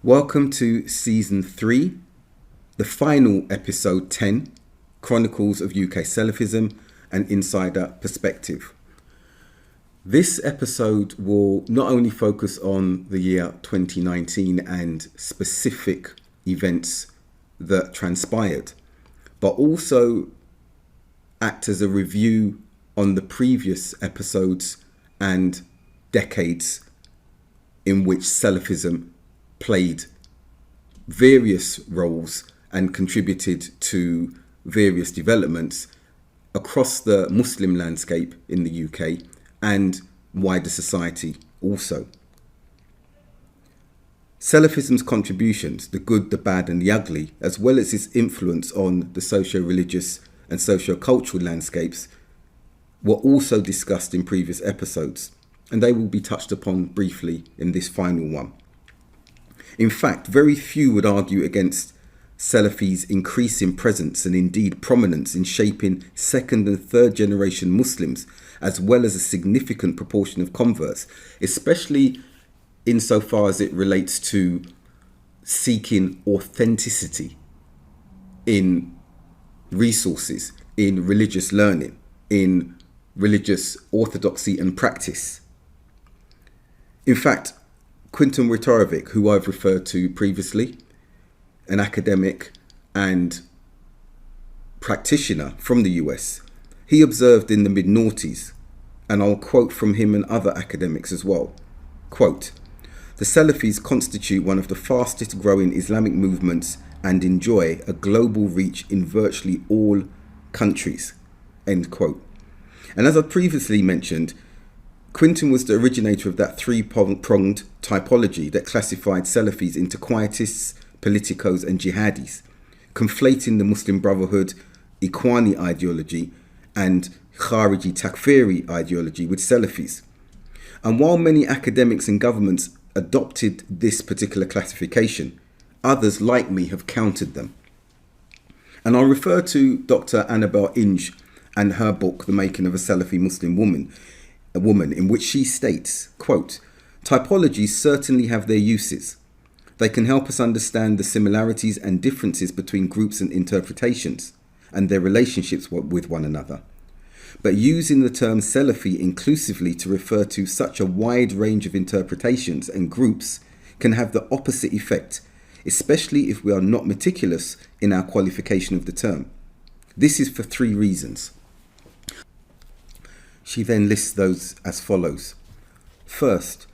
Welcome to Season 3, the final episode 10, Chronicles of UK Salafism, an Insider Perspective. This episode will not only focus on the year 2019 and specific events that transpired, but also act as a review on the previous episodes and decades in which Salafism played various roles and contributed to various developments across the Muslim landscape in the UK and wider society also. Salafism's contributions, the good, the bad and the ugly, as well as its influence on the socio-religious and socio-cultural landscapes, were also discussed in previous episodes, and they will be touched upon briefly in this final one. In fact, very few would argue against Salafi's increasing presence and indeed prominence in shaping second and third generation Muslims, as well as a significant proportion of converts, especially insofar as it relates to seeking authenticity in resources, in religious learning, in religious orthodoxy and practice. In fact, Quinton Wojtorovic, who I've referred to previously, an academic and practitioner from the US, he observed in the mid-noughties, and I'll quote from him and other academics as well, quote, "The Salafis constitute one of the fastest growing Islamic movements and enjoy a global reach in virtually all countries," end quote. And as I previously mentioned, Quinton was the originator of that three-pronged typology that classified Salafis into quietists, politicos and jihadis, conflating the Muslim Brotherhood, Ikhwani ideology and Khariji Takfiri ideology with Salafis. And while many academics and governments adopted this particular classification, others like me have countered them. And I'll refer to Dr. Annabel Inge and her book, The Making of a Salafi Muslim Woman, in which she states, quote, "Typologies certainly have their uses. They can help us understand the similarities and differences between groups and interpretations and their relationships with one another. But using the term Salafi inclusively to refer to such a wide range of interpretations and groups can have the opposite effect, especially if we are not meticulous in our qualification of the term. This is for three reasons." She then lists those as follows. First,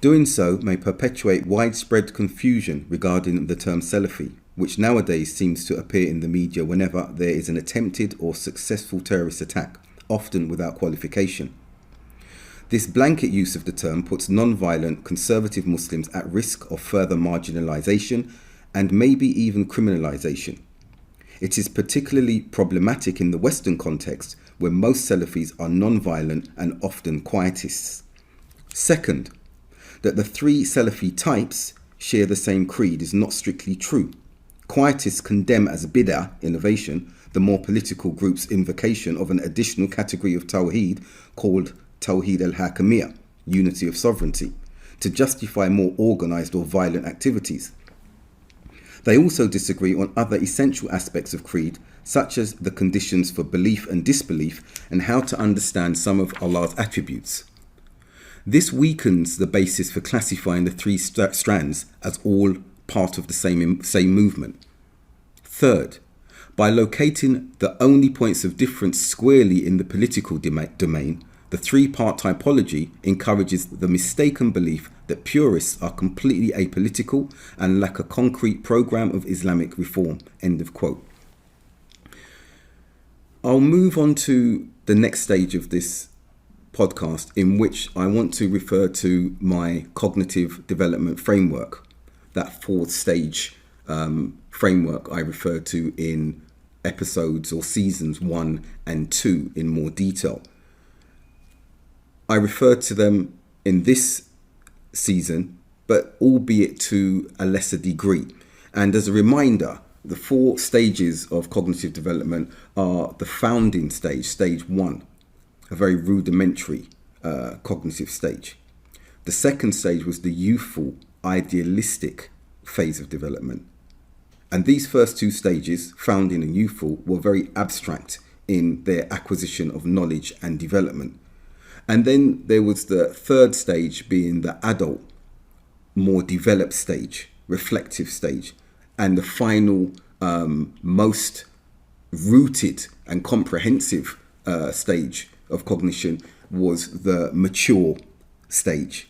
doing so may perpetuate widespread confusion regarding the term Salafi, which nowadays seems to appear in the media whenever there is an attempted or successful terrorist attack, often without qualification. This blanket use of the term puts non-violent conservative Muslims at risk of further marginalization and maybe even criminalization. It is particularly problematic in the Western context, where most Salafis are non-violent and often quietists. Second, that the three Salafi types share the same creed is not strictly true. Quietists condemn as bid'ah, innovation, the more political group's invocation of an additional category of Tawheed called Tawheed al-Hakimiyya, unity of sovereignty, to justify more organized or violent activities. They also disagree on other essential aspects of creed, such as the conditions for belief and disbelief and how to understand some of Allah's attributes. This weakens the basis for classifying the three strands as all part of the same movement. Third, by locating the only points of difference squarely in the political domain, the three-part typology encourages the mistaken belief that purists are completely apolitical and lack a concrete program of Islamic reform, end of quote. I'll move on to the next stage of this podcast, in which I want to refer to my cognitive development framework, that fourth stage framework I referred to in episodes or seasons 1 and 2 in more detail. I refer to them in this season, but albeit to a lesser degree. And as a reminder, the 4 stages of cognitive development are the founding stage, stage 1, a very rudimentary cognitive stage. The second stage was the youthful, idealistic phase of development. And these first two stages, founding and youthful, were very abstract in their acquisition of knowledge and development. And then there was the third stage, being the adult, more developed stage, reflective stage. And the final, most rooted and comprehensive stage of cognition was the mature stage.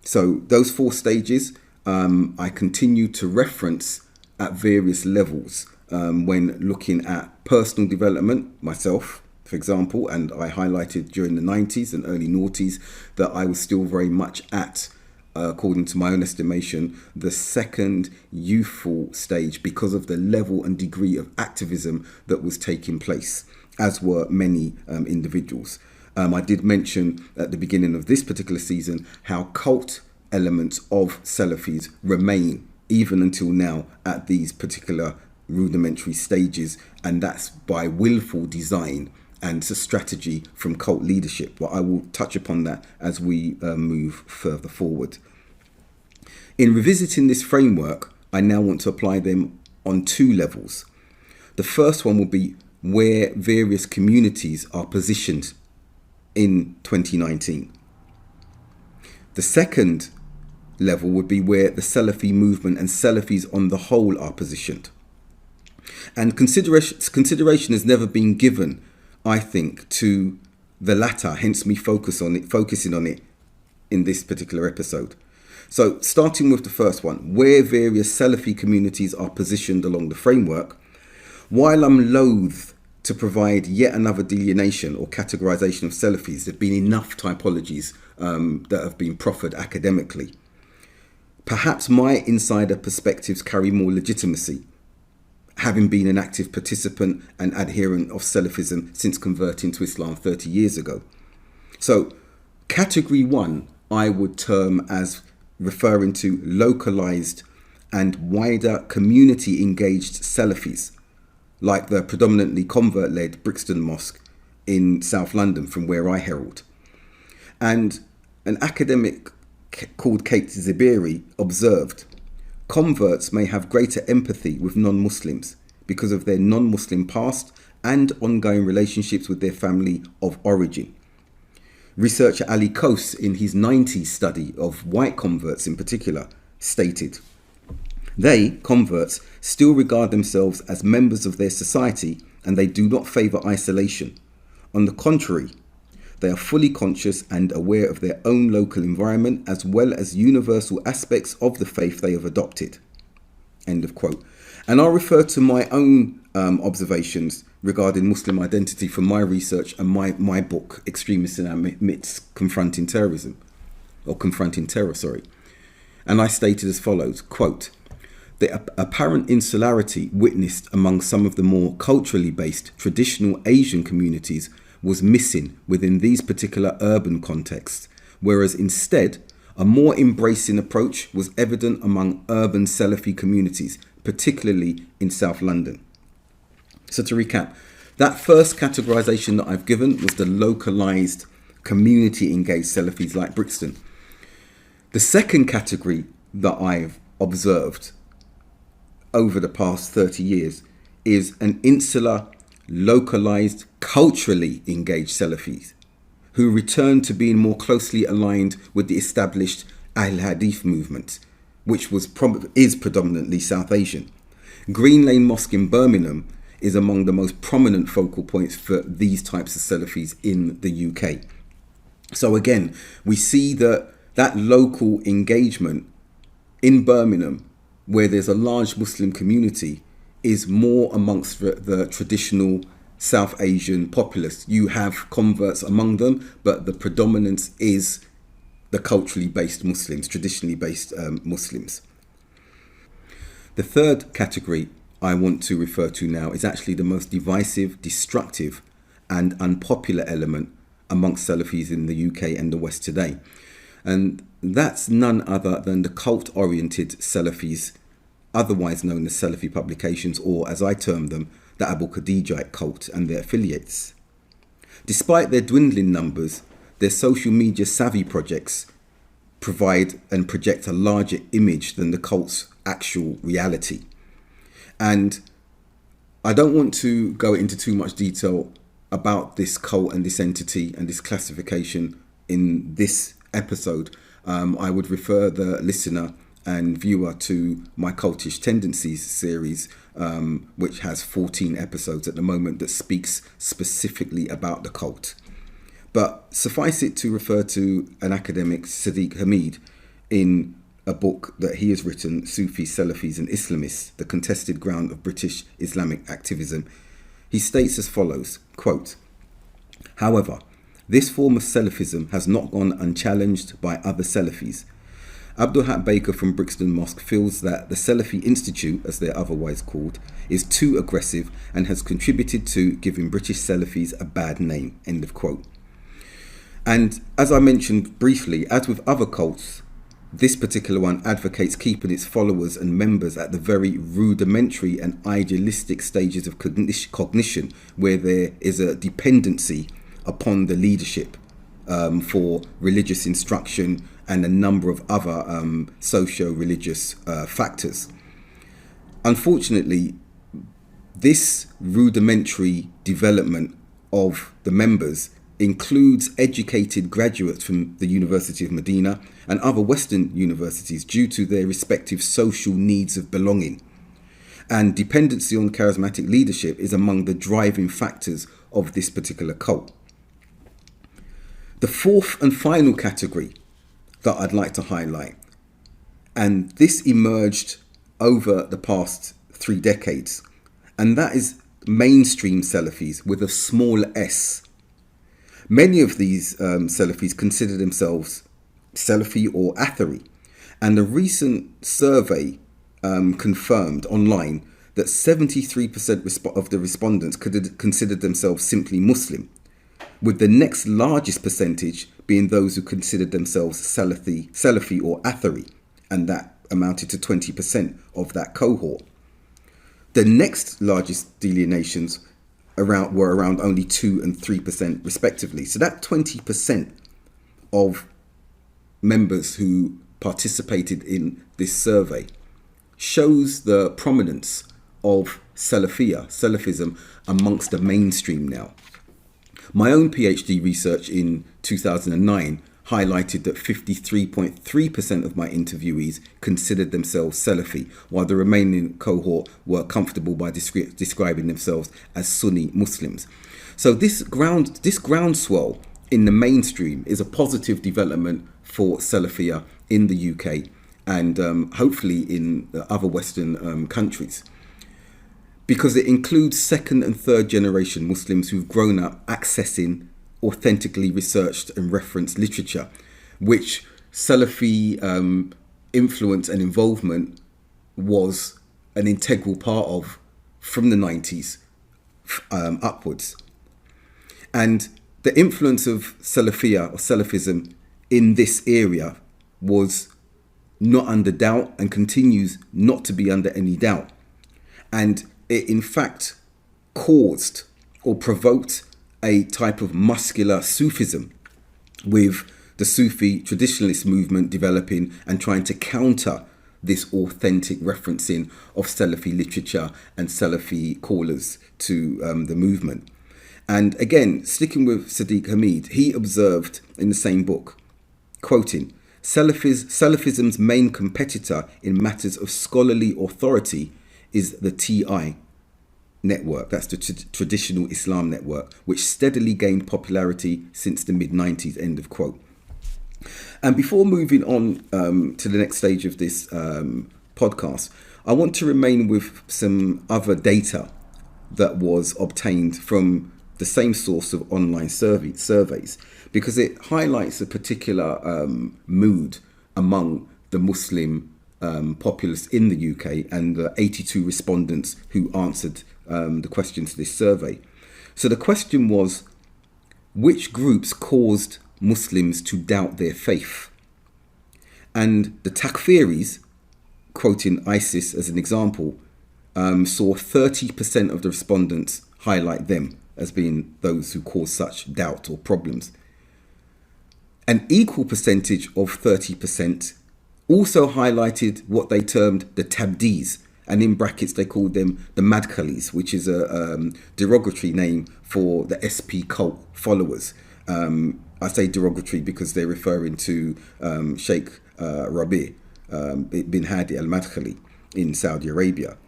So those four stages I continue to reference at various levels when looking at personal development myself, for example, and I highlighted during the 90s and early noughties that I was still very much at, according to my own estimation, the second youthful stage because of the level and degree of activism that was taking place, as were many individuals. I did mention at the beginning of this particular season how cult elements of Salafis remain even until now at these particular rudimentary stages, and that's by willful design and it's a strategy from cult leadership. But I will touch upon that as we move further forward. In revisiting this framework, I now want to apply them on two levels. The first one will be where various communities are positioned in 2019. The second level would be where the Salafi movement and Salafis on the whole are positioned. And consideration has never been given, I think, to the latter, hence me focusing on it in this particular episode. So starting with the first one, where various Salafi communities are positioned along the framework, while I'm loath to provide yet another delineation or categorization of Salafis, there have been enough typologies that have been proffered academically. Perhaps my insider perspectives carry more legitimacy, having been an active participant and adherent of Salafism since converting to Islam 30 years ago. So, category one, I would term as referring to localized and wider community engaged Salafis, like the predominantly convert-led Brixton Mosque in South London, from where I herald. And an academic called Kate Zibiri observed, converts may have greater empathy with non-Muslims because of their non-Muslim past and ongoing relationships with their family of origin. Researcher Ali Kos, in his 90s study of white converts in particular, stated, they, converts, still regard themselves as members of their society and they do not favour isolation. On the contrary, they are fully conscious and aware of their own local environment as well as universal aspects of the faith they have adopted. End of quote. And I'll refer to my own observations regarding Muslim identity from my research and my book, Extremists in Our Midst, Confronting Terrorism, or Confronting Terror, sorry. And I stated as follows, quote, the apparent insularity witnessed among some of the more culturally based traditional Asian communities was missing within these particular urban contexts, whereas instead a more embracing approach was evident among urban Salafi communities, particularly in South London. So to recap, that first categorization that I've given was the localized community engaged Salafis like Brixton. The second category that I've observed over the past 30 years is an insular, localized, culturally engaged Salafis who return to being more closely aligned with the established Ahl Hadith movement, which is predominantly South Asian. Green Lane Mosque in Birmingham is among the most prominent focal points for these types of Salafis in the UK. So again, we see that local engagement in Birmingham, where there's a large Muslim community, is more amongst the traditional South Asian populace. You have converts among them, but the predominance is the culturally based Muslims, traditionally based Muslims. The third category I want to refer to now is actually the most divisive, destructive and unpopular element amongst Salafis in the UK and the West today. And that's none other than the cult-oriented Salafis, otherwise known as Salafi publications, or as I term them, the Abu Khadijite cult and their affiliates. Despite their dwindling numbers, their social media savvy projects provide and project a larger image than the cult's actual reality. And I don't want to go into too much detail about this cult and this entity and this classification in this episode. I would refer the listener and viewer to my Cultish Tendencies series, which has 14 episodes at the moment that speaks specifically about the cult. But suffice it to refer to an academic, Sadiq Hamid, in a book that he has written, Sufis, Salafis and Islamists, The Contested Ground of British Islamic Activism. He states as follows, quote, "However, this form of Salafism has not gone unchallenged by other Salafis. Abdul Haq Baker from Brixton Mosque feels that the Salafi Institute, as they're otherwise called, is too aggressive and has contributed to giving British Salafis a bad name," end of quote. And as I mentioned briefly, as with other cults, this particular one advocates keeping its followers and members at the very rudimentary and idealistic stages of cognition, where there is a dependency upon the leadership for religious instruction and a number of other socio-religious factors. Unfortunately, this rudimentary development of the members includes educated graduates from the University of Medina and other Western universities due to their respective social needs of belonging. And dependency on charismatic leadership is among the driving factors of this particular cult. The fourth and final category that I'd like to highlight, and this emerged over the past 3 decades, and that is mainstream Salafis with a small s. Many of these Salafis consider themselves Salafi or Athari, and a recent survey confirmed online that 73% of the respondents considered themselves simply Muslim, with the next largest percentage being those who considered themselves Salafi or Athari, and that amounted to 20% of that cohort. The next largest delineations were around only 2 and 3% respectively. So that 20% of members who participated in this survey shows the prominence of Salafism amongst the mainstream now. My own PhD research in 2009 highlighted that 53.3% of my interviewees considered themselves Salafi, while the remaining cohort were comfortable by describing themselves as Sunni Muslims. So this groundswell in the mainstream is a positive development for Salafiyah in the UK and hopefully in other Western countries, because it includes second and third generation Muslims who've grown up accessing authentically researched and referenced literature, which Salafi influence and involvement was an integral part of from the 90s upwards. And the influence of Salafiyah or Salafism in this area was not under doubt and continues not to be under any doubt. And it in fact caused or provoked a type of muscular Sufism, with the Sufi traditionalist movement developing and trying to counter this authentic referencing of Salafi literature and Salafi callers to the movement. And again, sticking with Sadiq Hamid, he observed in the same book, quoting, Salafism's main competitor in matters of scholarly authority is the TI network, that's the traditional Islam network, which steadily gained popularity since the mid-90s, end of quote. And before moving on to the next stage of this podcast, I want to remain with some other data that was obtained from the same source of online surveys, because it highlights a particular mood among the Muslim populace in the UK and the 82 respondents who answered the question to this survey. So the question was, which groups caused Muslims to doubt their faith? And the Takfiris, quoting ISIS as an example, saw 30% of the respondents highlight them as being those who cause such doubt or problems. An equal percentage of 30% also highlighted what they termed the tabdis, and in brackets they called them the madkhalis, which is a derogatory name for the SP cult followers. I say derogatory because they're referring to Sheikh Rabi bin Hadi al-Madkhali in Saudi Arabia.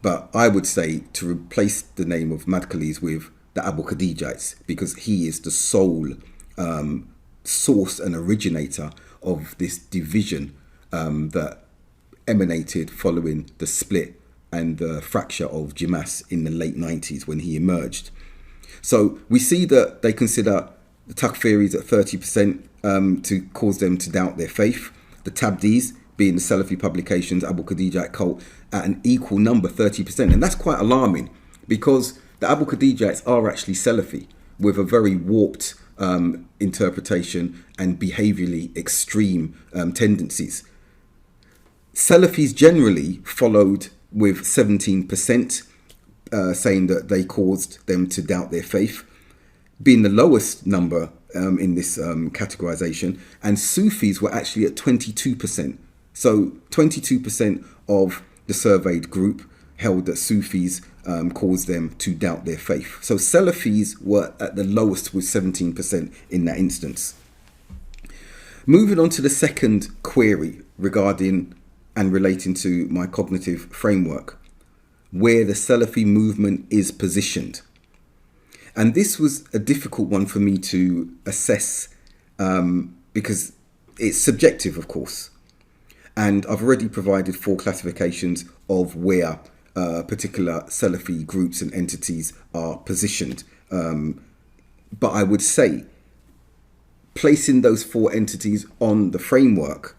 But I would say to replace the name of Madkhalis with the Abu Khadijites, because he is the sole source and originator of this division that emanated following the split and the fracture of Jimas in the late 90s when he emerged. So we see that they consider the Takfiris at 30% to cause them to doubt their faith. The Tabdis, being the Salafi publications, Abu Khadijite cult, at an equal number, 30%. And that's quite alarming, because the Abu Khadijites are actually Salafi with a very warped interpretation and behaviourally extreme tendencies. Salafis generally followed with 17%, saying that they caused them to doubt their faith, being the lowest number in this categorization. And Sufis were actually at 22%. So 22% of the surveyed group held that Sufis caused them to doubt their faith. So Salafis were at the lowest with 17% in that instance. Moving on to the second query regarding and relating to my cognitive framework, where the Salafi movement is positioned. And this was a difficult one for me to assess because it's subjective, of course. And I've already provided 4 classifications of where particular Salafi groups and entities are positioned. But I would say, placing those 4 entities on the framework,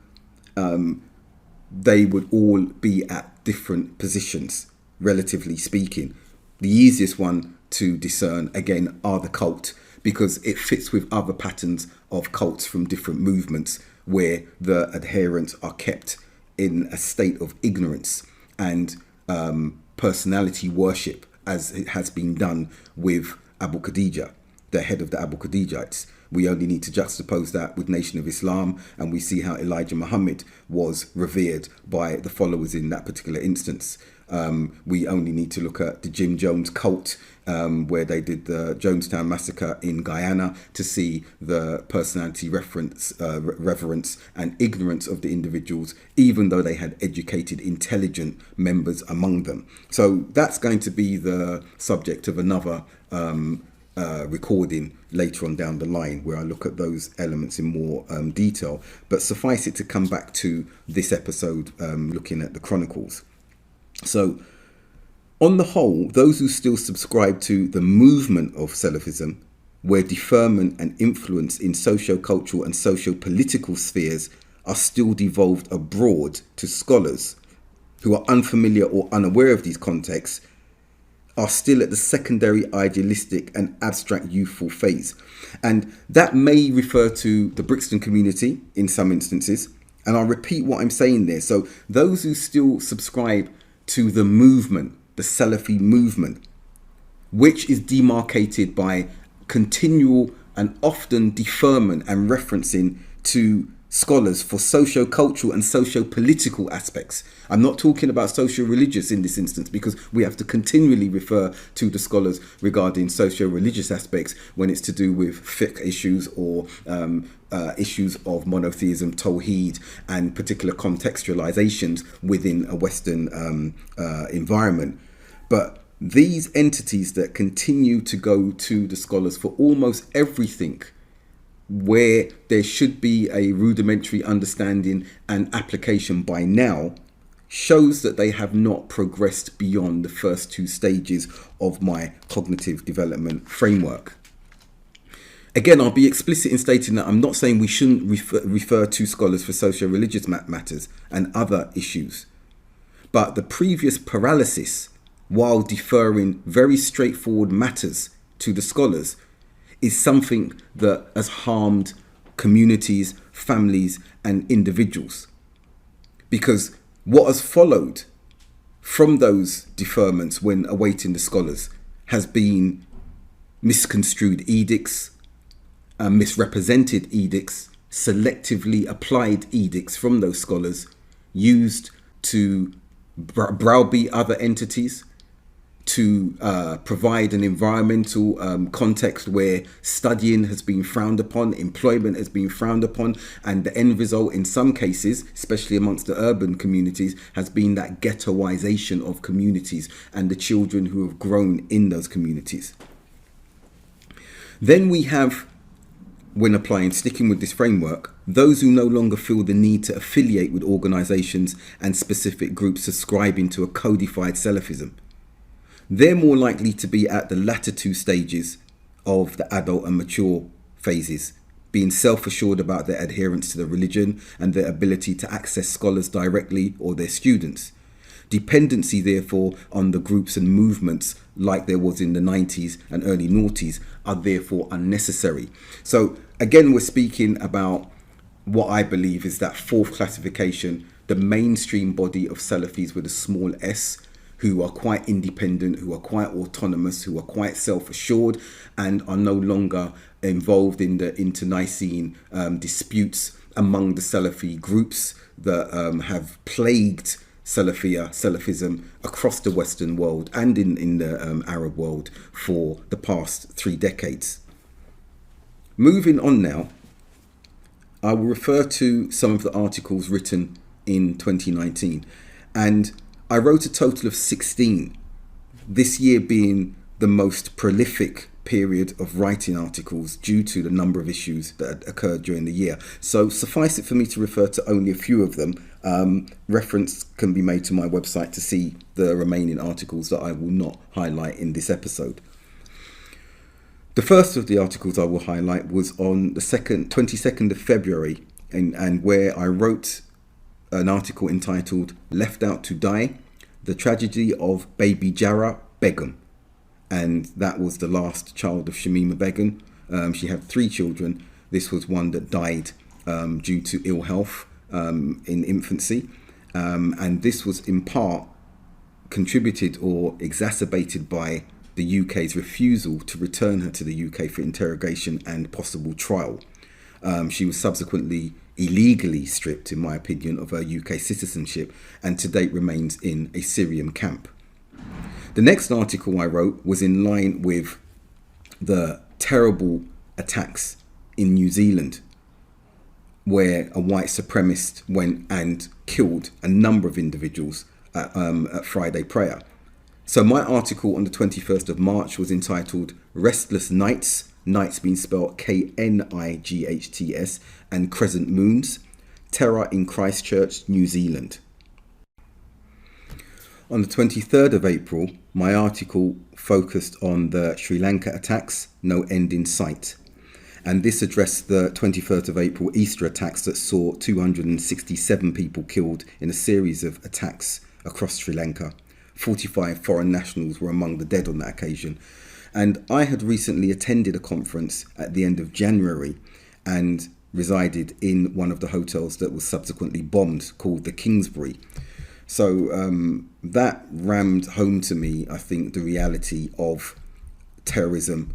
they would all be at different positions, relatively speaking. The easiest one to discern, again, are the cult, because it fits with other patterns of cults from different movements where the adherents are kept in a state of ignorance and personality worship, as it has been done with Abu Khadija, the head of the Abu Khadijites. We only need to juxtapose that with Nation of Islam, and we see how Elijah Muhammad was revered by the followers in that particular instance. We only need to look at the Jim Jones cult, where they did the Jonestown massacre in Guyana, to see the personality reverence and ignorance of the individuals, even though they had educated, intelligent members among them. So that's going to be the subject of another recording later on down the line, where I look at those elements in more detail. But suffice it to come back to this episode, looking at the Chronicles. So, on the whole, those who still subscribe to the movement of Salafism, where deferment and influence in socio-cultural and socio-political spheres are still devolved abroad to scholars who are unfamiliar or unaware of these contexts, are still at the secondary idealistic and abstract youthful phase. And that may refer to the Brixton community in some instances. And I'll repeat what I'm saying there. So those who still subscribe to the movement, the Salafi movement, which is demarcated by continual and often deferment and referencing to scholars for socio-cultural and socio-political aspects. I'm not talking about socio-religious in this instance, because we have to continually refer to the scholars regarding socio-religious aspects when it's to do with fiqh issues or issues of monotheism, tawheed, and particular contextualizations within a Western environment. But these entities that continue to go to the scholars for almost everything, where there should be a rudimentary understanding and application by now, shows that they have not progressed beyond the first 2 stages of my cognitive development framework. Again, I'll be explicit in stating that I'm not saying we shouldn't refer to scholars for socio-religious matters and other issues. But the previous paralysis, while deferring very straightforward matters to the scholars, is something that has harmed communities, families, and individuals. Because what has followed from those deferments when awaiting the scholars has been misconstrued edicts, misrepresented edicts, selectively applied edicts from those scholars, used to browbeat other entities, to provide an environmental context where studying has been frowned upon, employment has been frowned upon, and the end result in some cases, especially amongst the urban communities, has been that ghettoization of communities and the children who have grown in those communities. Then we have, when applying, sticking with this framework, those who no longer feel the need to affiliate with organisations and specific groups subscribing to a codified Salafism. They're more likely to be at the latter two stages of the adult and mature phases, being self-assured about their adherence to the religion and their ability to access scholars directly or their students. Dependency, therefore, on the groups and movements like there was in the 90s and early noughties are therefore unnecessary. So again, we're speaking about what I believe is that fourth classification, the mainstream body of Salafis with a small s, who are quite independent, who are quite autonomous, who are quite self-assured, and are no longer involved in the internecine disputes among the Salafi groups that have plagued Salafism across the Western world and in the Arab world for the past 3 decades. Moving on now, I will refer to some of the articles written in 2019, and I wrote a total of 16, this year being the most prolific period of writing articles due to the number of issues that had occurred during the year. So suffice it for me to refer to only a few of them. Reference can be made to my website to see the remaining articles that I will not highlight in this episode. The first of the articles I will highlight was on the 22nd of February, and where I wrote an article entitled "Left Out to Die, the Tragedy of Baby Jarrah Begum." And that was the last child of Shamima Begum. She had 3 children. This was one that died due to ill health in infancy. And this was in part contributed or exacerbated by the UK's refusal to return her to the UK for interrogation and possible trial. She was subsequently illegally stripped, in my opinion, of her UK citizenship and to date remains in a Syrian camp. The next article I wrote was in line with the terrible attacks in New Zealand, where a white supremacist went and killed a number of individuals at Friday prayer. So my article on the 21st of March was entitled "Restless Nights," Nights being spelled Knights, and "Crescent Moons, Terror in Christchurch, New Zealand." On the 23rd of April, my article focused on the Sri Lanka attacks, No End in Sight. And this addressed the 21st of April Easter attacks that saw 267 people killed in a series of attacks across Sri Lanka. 45 foreign nationals were among the dead on that occasion. And I had recently attended a conference at the end of January and resided in one of the hotels that was subsequently bombed, called the Kingsbury. So that rammed home to me, I think, the reality of terrorism,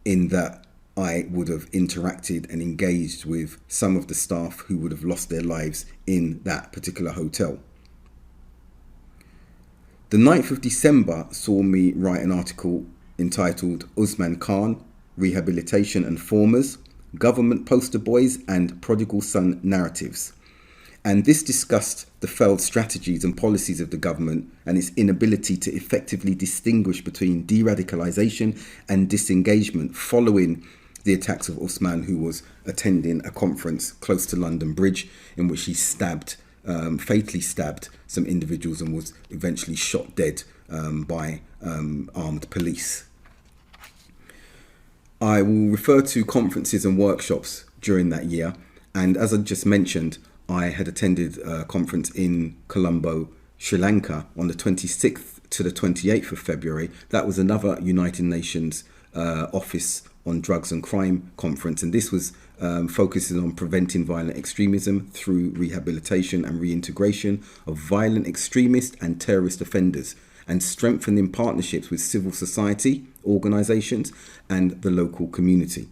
in that I would have interacted and engaged with some of the staff who would have lost their lives in that particular hotel. The 9th of December saw me write an article entitled "Usman Khan, Rehabilitation and Formers, Government Poster Boys and Prodigal Son Narratives." And this discussed the failed strategies and policies of the government and its inability to effectively distinguish between de-radicalisation and disengagement following the attacks of Usman, who was attending a conference close to London Bridge in which he fatally stabbed some individuals and was eventually shot dead by armed police. I will refer to conferences and workshops during that year, and as I just mentioned, I had attended a conference in Colombo, Sri Lanka on the 26th to the 28th of February. That was another United Nations Office on Drugs and Crime conference, and this was focusing on preventing violent extremism through rehabilitation and reintegration of violent extremist and terrorist offenders, and strengthening partnerships with civil society organisations and the local community.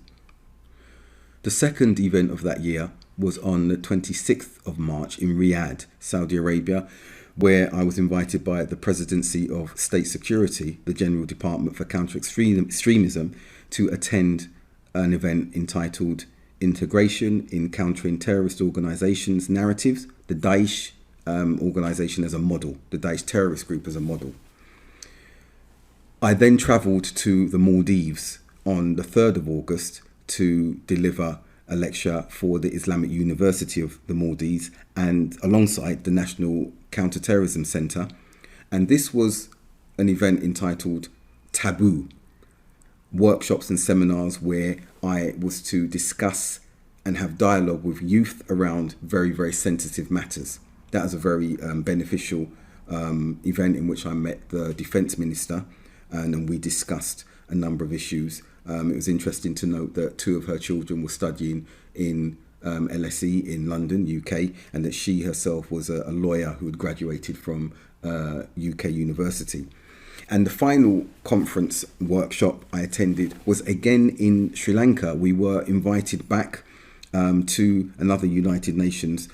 The second event of that year was on the 26th of March in Riyadh, Saudi Arabia, where I was invited by the Presidency of State Security, the General Department for Counter-Extremism, to attend an event entitled Integration in Countering Terrorist Organizations Narratives, the Daesh organization as a model, the Daesh terrorist group as a model. I then travelled to the Maldives on the 3rd of August to deliver a lecture for the Islamic University of the Maldives and alongside the National Counterterrorism Centre. And this was an event entitled Taboo, workshops and seminars where I was to discuss and have dialogue with youth around very, very sensitive matters. That was a very beneficial event in which I met the Defence Minister and we discussed a number of issues. It was interesting to note that 2 of her children were studying in LSE in London, UK, and that she herself was a lawyer who had graduated from UK university. And the final conference workshop I attended was again in Sri Lanka. We were invited back to another United Nations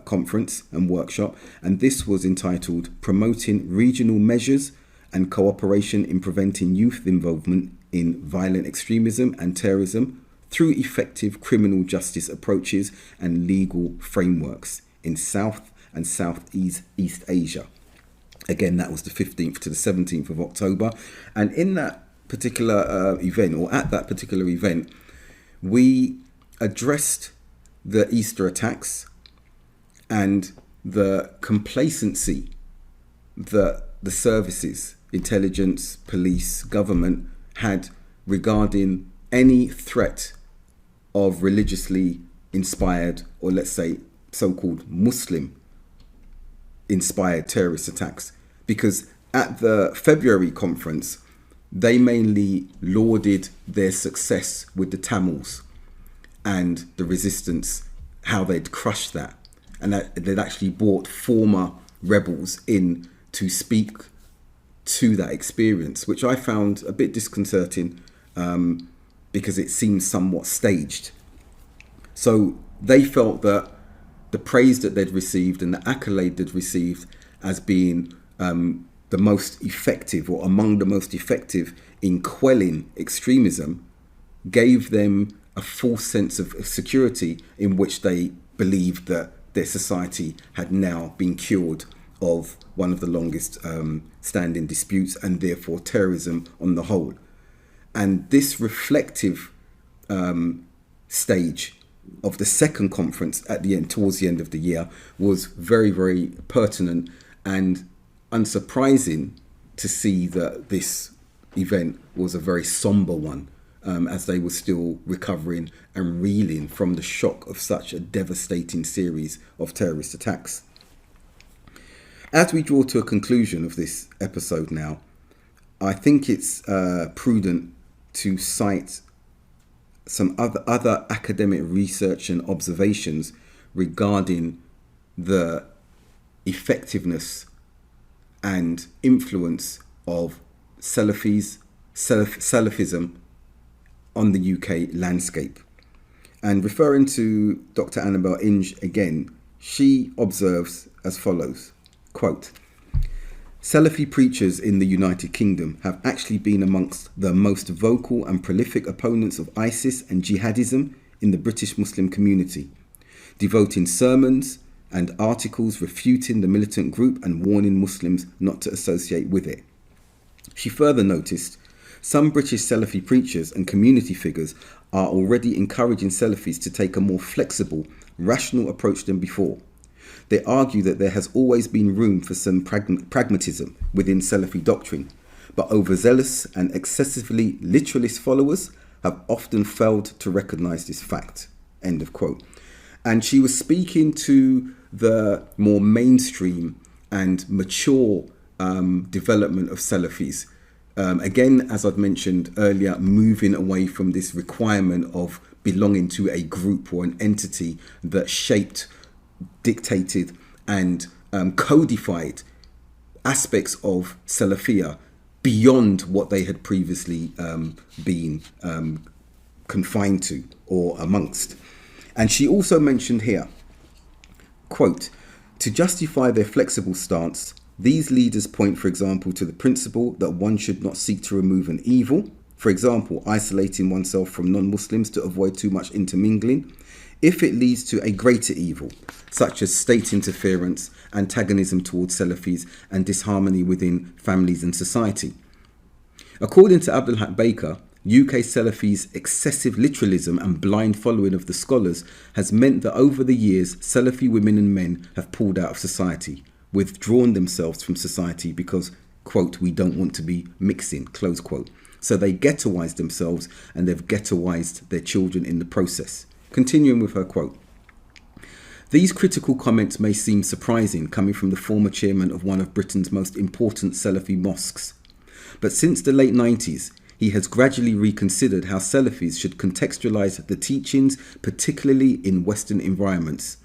conference and workshop, and this was entitled Promoting Regional Measures and Cooperation in Preventing Youth Involvement in Violent Extremism and Terrorism through Effective Criminal Justice Approaches and Legal Frameworks in South and Southeast Asia. Again, that was the 15th to the 17th of October. And in that particular event, or at that particular event, we addressed the Easter attacks and the complacency that the services, intelligence, police, government had regarding any threat of religiously inspired, or let's say so-called Muslim inspired terrorist attacks. Because at the February conference, they mainly lauded their success with the Tamils and the resistance, how they'd crushed that, and that they'd actually brought former rebels in to speak to that experience, which I found a bit disconcerting because it seemed somewhat staged. So they felt that the praise that they'd received and the accolade they'd received as being the most effective, or among the most effective in quelling extremism, gave them a false sense of security in which they believed that their society had now been cured of one of the longest standing disputes, and therefore terrorism on the whole. And this reflective stage of the second conference at the end, towards the end of the year, was very, very pertinent and unsurprising to see that this event was a very somber one, as they were still recovering and reeling from the shock of such a devastating series of terrorist attacks. As we draw to a conclusion of this episode now, I think it's prudent to cite some other academic research and observations regarding the effectiveness and influence of Salafism on the UK landscape. And referring to Dr. Annabel Inge again, she observes as follows, quote, Salafi preachers in the United Kingdom have actually been amongst the most vocal and prolific opponents of ISIS and jihadism in the British Muslim community, devoting sermons and articles refuting the militant group and warning Muslims not to associate with it. She further noticed, some British Salafi preachers and community figures are already encouraging Salafis to take a more flexible, rational approach than before. They argue that there has always been room for some pragmatism within Salafi doctrine, but overzealous and excessively literalist followers have often failed to recognise this fact. End of quote. And she was speaking to the more mainstream and mature development of Salafis. Again, as I'd mentioned earlier, moving away from this requirement of belonging to a group or an entity that shaped, dictated and codified aspects of Salafiyah beyond what they had previously been confined to or amongst. And she also mentioned here, quote, to justify their flexible stance, these leaders point, for example, to the principle that one should not seek to remove an evil, for example, isolating oneself from non-Muslims to avoid too much intermingling, if it leads to a greater evil, such as state interference, antagonism towards Salafis, and disharmony within families and society. According to Abdul Haq Baker, UK Salafis' excessive literalism and blind following of the scholars has meant that over the years, Salafi women and men have pulled out of society, withdrawn themselves from society because, quote, we don't want to be mixing, close quote. So they ghettoised themselves and they've ghettoised their children in the process. Continuing with her quote. These critical comments may seem surprising coming from the former chairman of one of Britain's most important Salafi mosques. But since the late 90s, he has gradually reconsidered how Salafis should contextualise the teachings, particularly in Western environments.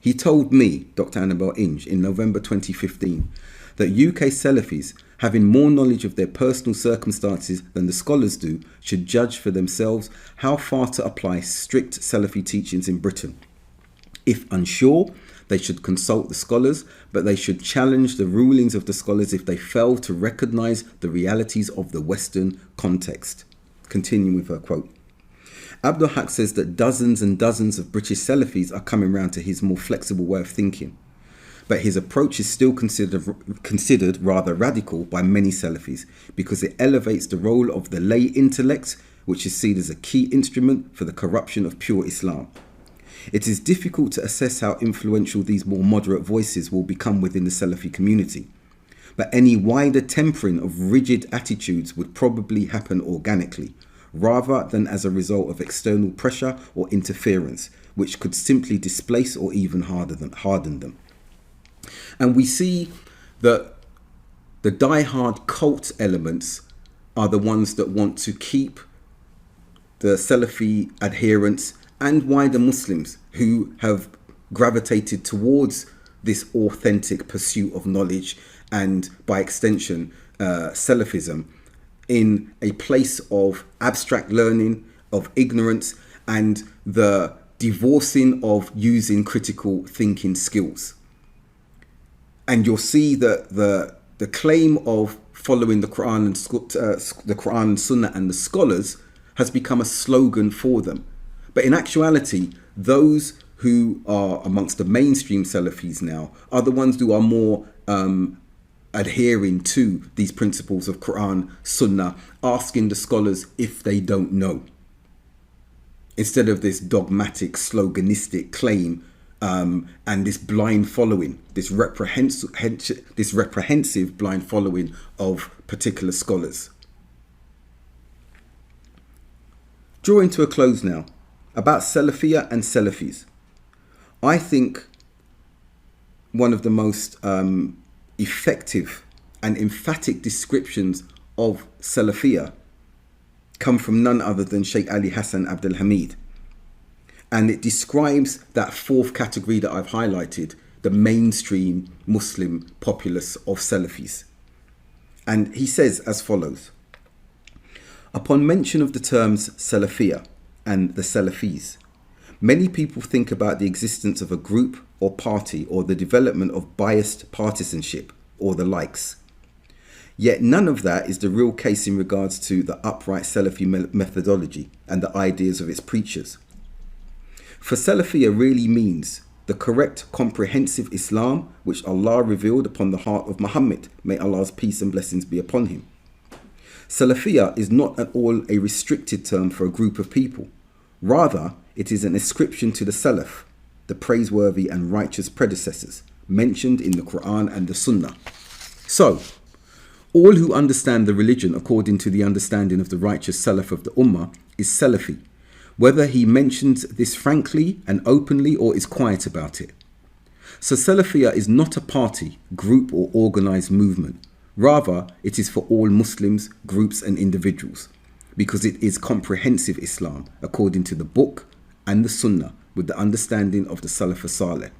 He told me, Dr. Annabel Inge, in November 2015, that UK Salafis, having more knowledge of their personal circumstances than the scholars do, should judge for themselves how far to apply strict Salafi teachings in Britain. If unsure, they should consult the scholars, but they should challenge the rulings of the scholars if they fail to recognise the realities of the Western context. Continuing with her quote. Abdul Haq says that dozens and dozens of British Salafis are coming round to his more flexible way of thinking. But his approach is still considered rather radical by many Salafis because it elevates the role of the lay intellect, which is seen as a key instrument for the corruption of pure Islam. It is difficult to assess how influential these more moderate voices will become within the Salafi community. But any wider tempering of rigid attitudes would probably happen organically, rather than as a result of external pressure or interference, which could simply displace or even harden them. And we see that the die-hard cult elements are the ones that want to keep the Salafi adherents and wider Muslims who have gravitated towards this authentic pursuit of knowledge and, by extension, Salafism, in a place of abstract learning, of ignorance, and the divorcing of using critical thinking skills. And you'll see that the claim of following the Quran and Sunnah and the scholars has become a slogan for them. But in actuality, those who are amongst the mainstream Salafis now are the ones who are more adhering to these principles of Quran, Sunnah, asking the scholars if they don't know, instead of this dogmatic, sloganistic claim and this blind following, this reprehensive blind following of particular scholars. Drawing to a close now, about Salafiyah and Salafis. I think one of the most effective and emphatic descriptions of Salafiyah come from none other than Sheikh Ali Hassan Abdul Hamid. And it describes that fourth category that I've highlighted, the mainstream Muslim populace of Salafis. And he says as follows: upon mention of the terms Salafiyah and the Salafis, many people think about the existence of a group or party or the development of biased partisanship or the likes. Yet none of that is the real case in regards to the upright Salafi methodology and the ideas of its preachers. For Salafiyah really means the correct comprehensive Islam which Allah revealed upon the heart of Muhammad, may Allah's peace and blessings be upon him. Salafiyah is not at all a restricted term for a group of people. Rather, it is an ascription to the Salaf, the praiseworthy and righteous predecessors, mentioned in the Quran and the Sunnah. So, all who understand the religion according to the understanding of the righteous Salaf of the Ummah is Salafi, whether he mentions this frankly and openly or is quiet about it. So Salafiyah is not a party, group or organised movement. Rather, it is for all Muslims, groups and individuals, because it is comprehensive Islam according to the book and the Sunnah with the understanding of the Salaf as-Salih.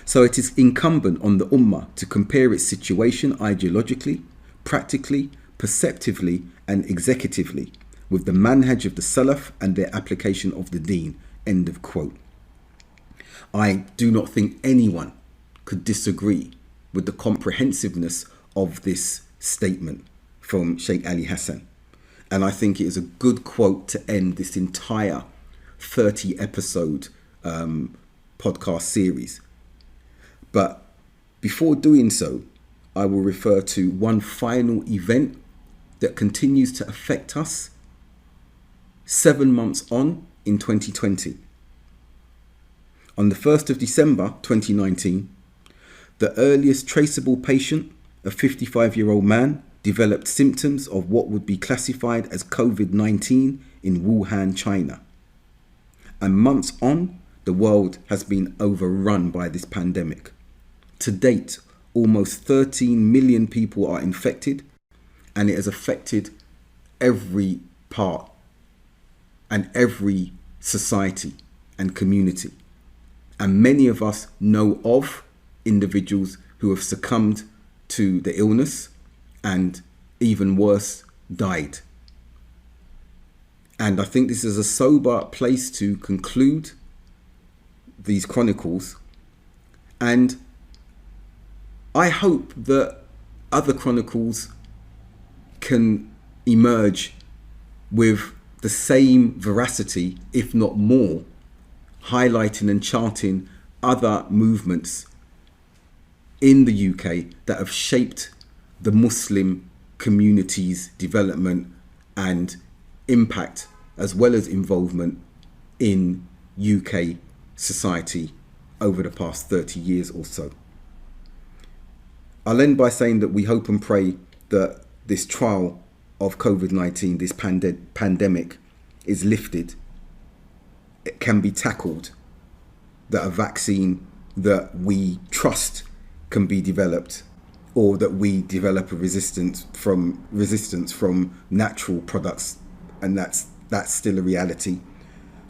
So it is incumbent on the Ummah to compare its situation ideologically, practically, perceptively and executively with the manhaj of the Salaf and their application of the Deen. End of quote. I do not think anyone could disagree with the comprehensiveness of this statement from Sheikh Ali Hassan. And I think it is a good quote to end this entire 30 episode podcast series. But before doing so, I will refer to one final event that continues to affect us 7 months on in 2020. On the 1st of December 2019, the earliest traceable patient, a 55-year-old man, developed symptoms of what would be classified as COVID-19 in Wuhan, China. And months on, the world has been overrun by this pandemic. To date, almost 13 million people are infected, and it has affected every part and every society and community. And many of us know of individuals who have succumbed to the illness and, even worse, died. And I think this is a sober place to conclude these chronicles. And I hope that other chronicles can emerge with the same veracity, if not more, highlighting and charting other movements in the UK that have shaped the Muslim community's development and impact, as well as involvement in UK society over the past 30 years or so. I'll end by saying that we hope and pray that this trial of COVID-19, this pandemic, is lifted. It can be tackled, that a vaccine that we trust can be developed, or that we develop a resistance from natural products, and that's still a reality,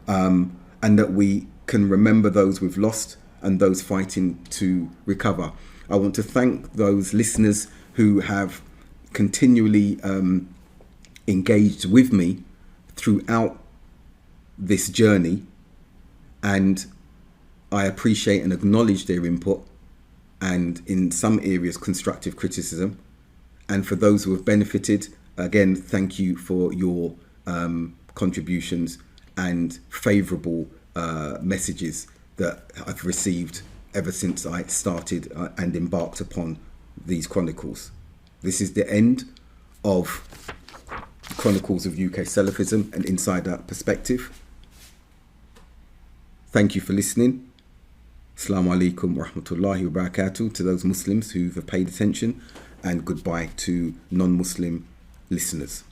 and that we can remember those we've lost and those fighting to recover. I want to thank those listeners who have continually engaged with me throughout this journey, and I appreciate and acknowledge their input, and in some areas constructive criticism. And for those who have benefited, again, thank you for your contributions and favourable messages that I've received ever since I started and embarked upon these chronicles. This is the end of Chronicles of UK Salafism, an insider perspective. Thank you for listening. Assalamu alaikum wa rahmatullahi wa barakatuh to those Muslims who have paid attention, and goodbye to non-Muslim listeners.